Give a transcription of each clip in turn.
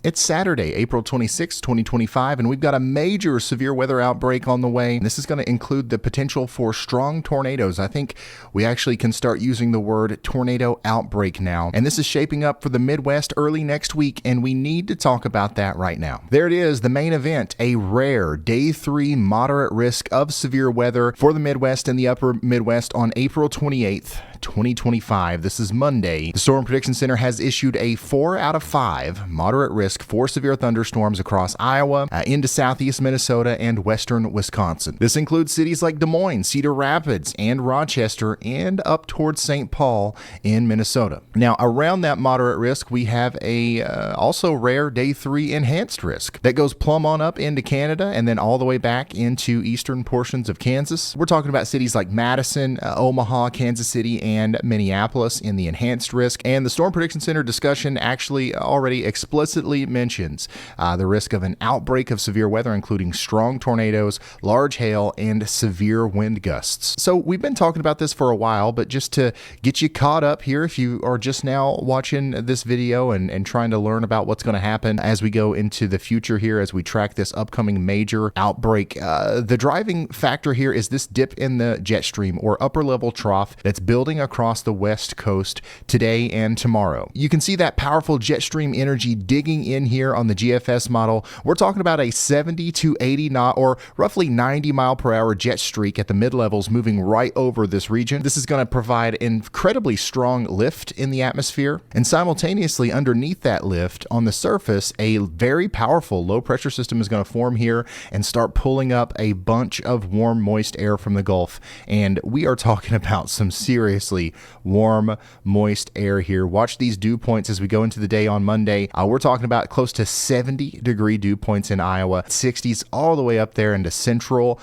It's Saturday, April 26, 2025, and we've got a major severe weather outbreak on the way. This is going to include the potential for strong tornadoes. I think we actually can start using the word tornado outbreak now. And this is shaping up for the Midwest early next week, and we need to talk about that right now. There it is, the main event, a rare Day 3 moderate risk of severe weather for the Midwest and the upper Midwest on April 28th. 2025. This is Monday. The Storm Prediction Center has issued a 4 out of 5 moderate risk for severe thunderstorms across Iowa, into southeast Minnesota, and western Wisconsin. This includes cities like Des Moines, Cedar Rapids, and Rochester, and up towards St. Paul in Minnesota. Now, around that moderate risk, we have a also rare Day 3 enhanced risk that goes plumb on up into Canada and then all the way back into eastern portions of Kansas. We're talking about cities like Madison, Omaha, Kansas City, and Minneapolis in the enhanced risk. And the Storm Prediction Center discussion actually already explicitly mentions the risk of an outbreak of severe weather, including strong tornadoes, large hail, and severe wind gusts. So we've been talking about this for a while, but just to get you caught up here, if you are just now watching this video and trying to learn about what's going to happen as we go into the future here, as we track this upcoming major outbreak, the driving factor here is this dip in the jet stream or upper level trough that's building across the west coast today and tomorrow. You can see that powerful jet stream energy digging in here on the GFS model. We're talking about a 70 to 80 knot or roughly 90 mile per hour jet streak at the mid levels moving right over this region. This is going to provide incredibly strong lift in the atmosphere, and simultaneously underneath that lift on the surface, a very powerful low pressure system is going to form here and start pulling up a bunch of warm moist air from the Gulf. And we are talking about some seriously warm, moist air here. Watch these dew points as we go into the day on Monday. We're talking about close to 70-degree dew points in Iowa, 60s all the way up there into central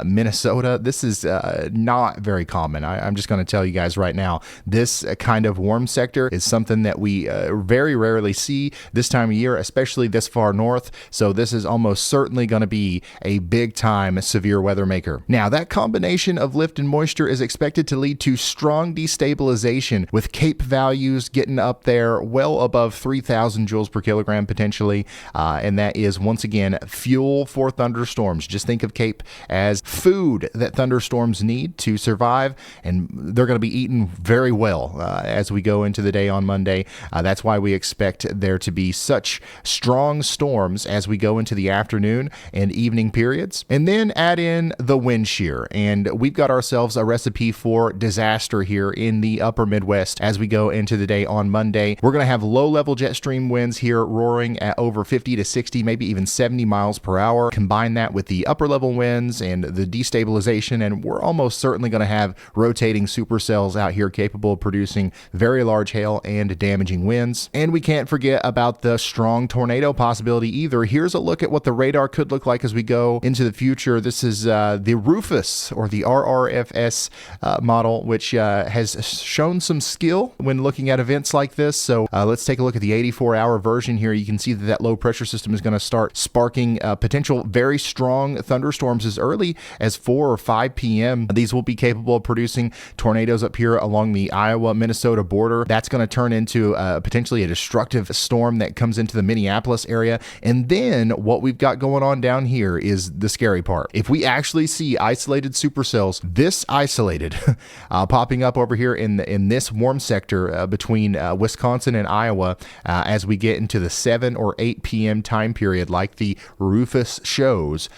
Minnesota. This is not very common. I'm just going to tell you guys right now, this kind of warm sector is something that we very rarely see this time of year, especially this far north. So this is almost certainly going to be a big time severe weather maker. Now, that combination of lift and moisture is expected to lead to strong destabilization, with CAPE values getting up there well above 3,000 joules per kilogram potentially, and that is once again fuel for thunderstorms. Just think of CAPE as food that thunderstorms need to survive, and they're going to be eaten very well as we go into the day on Monday. That's why we expect there to be such strong storms as we go into the afternoon and evening periods. And then add in the wind shear, and we've got ourselves a recipe for disaster here in the upper Midwest as we go into the day on Monday. We're going to have low-level jet stream winds here roaring at over 50 to 60, maybe even 70 miles per hour. Combine that with the upper-level winds and the destabilization, and we're almost certainly going to have rotating supercells out here capable of producing very large hail and damaging winds. And we can't forget about the strong tornado possibility either. Here's a look at what the radar could look like as we go into the future. This is the Rufus, or the RRFS model, which has shown some skill when looking at events like this. So let's take a look at the 84-hour version here. You can see that low pressure system is going to start sparking potential very strong thunderstorms as early as 4 or 5 p.m. These will be capable of producing tornadoes up here along the Iowa-Minnesota border. That's going to turn into potentially a destructive storm that comes into the Minneapolis area. And then what we've got going on down here is the scary part. If we actually see isolated supercells, this isolated, popping up over here in this warm sector between Wisconsin and Iowa as we get into the 7 or 8 p.m. time period, like the Rufus shows,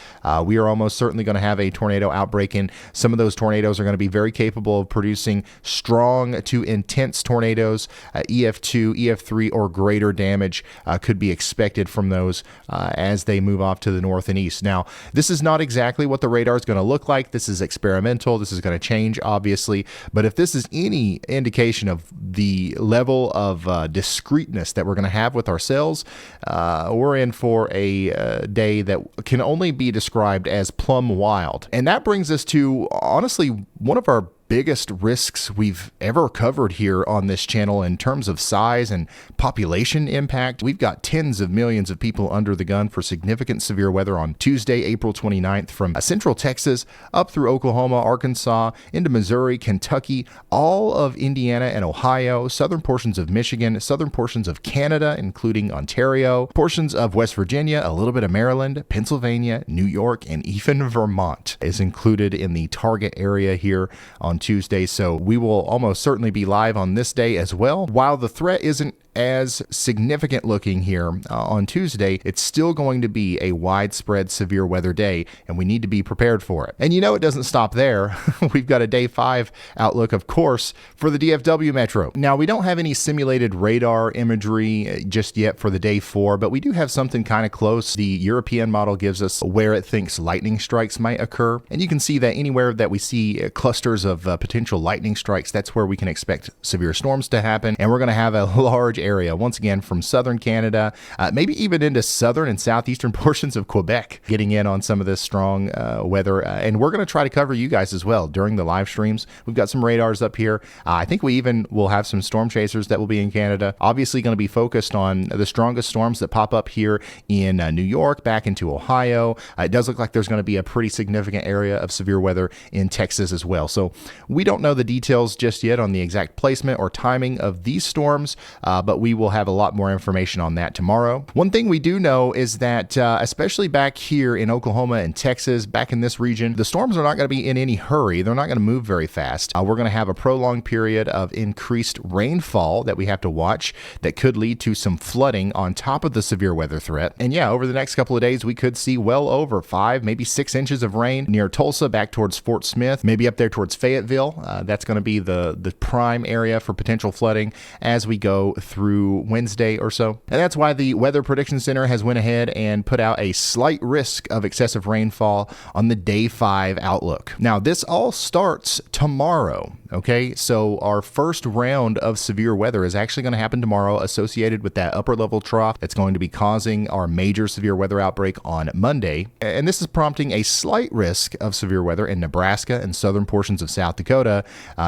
we are almost certainly going to have a tornado outbreak, and some of those tornadoes are going to be very capable of producing strong to intense tornadoes. EF2, EF3, or greater damage could be expected from those as they move off to the north and east. Now, this is not exactly what the radar is going to look like. This is experimental. This is going to change, obviously, but if this is any indication of the level of discreteness that we're going to have with ourselves, we're in for a day that can only be described as plumb wild. And that brings us to, honestly, one of our biggest risks we've ever covered here on this channel in terms of size and population impact. We've got tens of millions of people under the gun for significant severe weather on Tuesday, April 29th, from central Texas up through Oklahoma, Arkansas, into Missouri, Kentucky, all of Indiana and Ohio, southern portions of Michigan, southern portions of Canada, including Ontario, portions of West Virginia, a little bit of Maryland, Pennsylvania, New York, and even Vermont is included in the target area here on Tuesday. So we will almost certainly be live on this day as well. While the threat isn't as significant looking here on Tuesday, it's still going to be a widespread severe weather day, and we need to be prepared for it. And you know, it doesn't stop there. We've got a day 5 outlook, of course, for the DFW metro. Now, we don't have any simulated radar imagery just yet for the day 4, but we do have something kind of close. The European model gives us where it thinks lightning strikes might occur, and you can see that anywhere that we see clusters of potential lightning strikes, that's where we can expect severe storms to happen. And we're going to have a large area, once again, from southern Canada, maybe even into southern and southeastern portions of Quebec, getting in on some of this strong weather. And we're going to try to cover you guys as well during the live streams. We've got some radars up here. I think we even will have some storm chasers that will be in Canada. Obviously going to be focused on the strongest storms that pop up here in New York, back into Ohio. It does look like there's going to be a pretty significant area of severe weather in Texas as well. So we don't know the details just yet on the exact placement or timing of these storms, but we will have a lot more information on that tomorrow. One thing we do know is that, especially back here in Oklahoma and Texas, back in this region, the storms are not going to be in any hurry. They're not going to move very fast. We're going to have a prolonged period of increased rainfall that we have to watch that could lead to some flooding on top of the severe weather threat. And yeah, over the next couple of days, we could see well over 5, maybe 6 inches of rain near Tulsa, back towards Fort Smith, maybe up there towards Fayetteville. That's going to be the prime area for potential flooding as we go through Wednesday or so. And that's why the Weather Prediction Center has went ahead and put out a slight risk of excessive rainfall on the day 5 outlook. Now, this all starts tomorrow. Okay, so our first round of severe weather is actually going to happen tomorrow, associated with that upper level trough that's going to be causing our major severe weather outbreak on Monday. And this is prompting a slight risk of severe weather in Nebraska and southern portions of South Dakota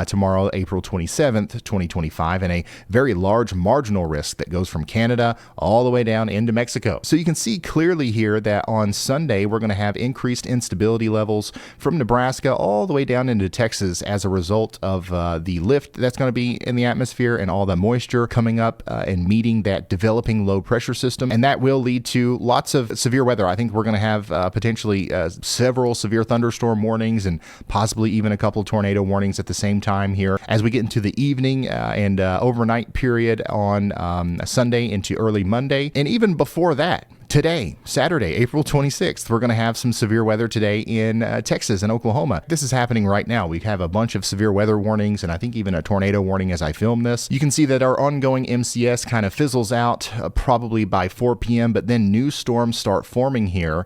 tomorrow, April 27th, 2025, and a very large marginal risk that goes from Canada all the way down into Mexico. So you can see clearly here that on Sunday, we're going to have increased instability levels from Nebraska all the way down into Texas as a result of the lift that's going to be in the atmosphere and all the moisture coming up and meeting that developing low pressure system. And that will lead to lots of severe weather. I think we're going to have potentially several severe thunderstorm warnings and possibly even a couple of tornado warnings at the same time here as we get into the evening and overnight period on Sunday into early Monday. And even before that, today, Saturday, April 26th, we're going to have some severe weather today in Texas and Oklahoma. This is happening right now. We have a bunch of severe weather warnings and I think even a tornado warning as I film this. You can see that our ongoing MCS kind of fizzles out probably by 4 p.m., but then new storms start forming here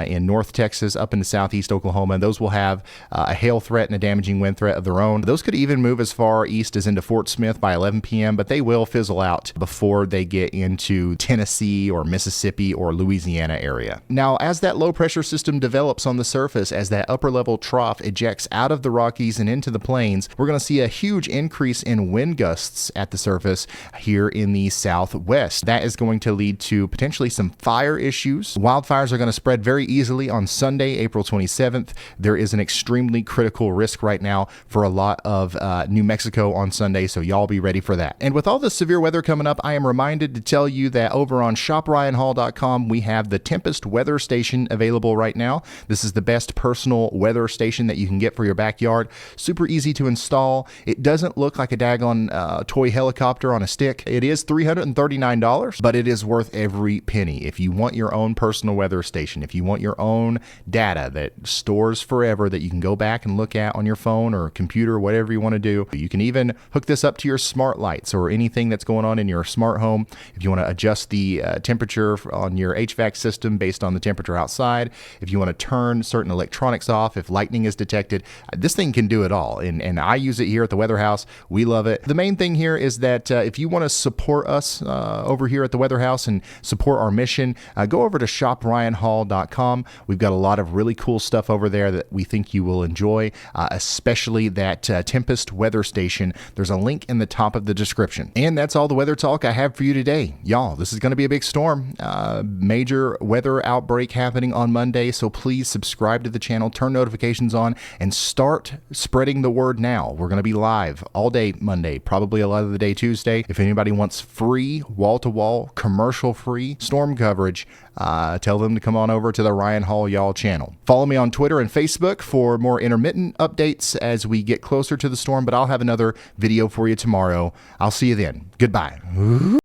in North Texas up into southeast Oklahoma. And those will have a hail threat and a damaging wind threat of their own. Those could even move as far east as into Fort Smith by 11 p.m., but they will fizzle out before they get into Tennessee or Mississippi or Louisiana area. Now, as that low pressure system develops on the surface, as that upper level trough ejects out of the Rockies and into the plains, we're going to see a huge increase in wind gusts at the surface here in the southwest. That is going to lead to potentially some fire issues. Wildfires are going to spread very easily on Sunday, April 27th. There is an extremely critical risk right now for a lot of New Mexico on Sunday, so y'all be ready for that. And with all the severe weather coming up, I am reminded to tell you that over on shopryanhall.com, we have the Tempest weather station available right now. This is the best personal weather station that you can get for your backyard. Super easy to install. It doesn't look like a daggone toy helicopter on a stick. It is $339, but it is worth every penny. If you want your own personal weather station, if you want your own data that stores forever that you can go back and look at on your phone or computer, whatever you want to do, you can even hook this up to your smart lights or anything that's going on in your smart home. If you want to adjust the temperature on your HVAC system based on the temperature outside, if you want to turn certain electronics off, if lightning is detected, this thing can do it all. And I use it here at the Weather House. We love it. The main thing here is that if you want to support us over here at the Weather House and support our mission, go over to shopryanhall.com. We've got a lot of really cool stuff over there that we think you will enjoy, especially that Tempest weather station. There's a link in the top of the description. And that's all the weather talk I have for you today. Y'all, this is going to be a big storm. Major weather outbreak happening on Monday, so please subscribe to the channel, turn notifications on, and start spreading the word now. We're going to be live all day Monday, probably a lot of the day Tuesday. If anybody wants free, wall-to-wall, commercial-free storm coverage, tell them to come on over to the Ryan Hall Y'all channel. Follow me on Twitter and Facebook for more intermittent updates as we get closer to the storm, but I'll have another video for you tomorrow. I'll see you then. Goodbye.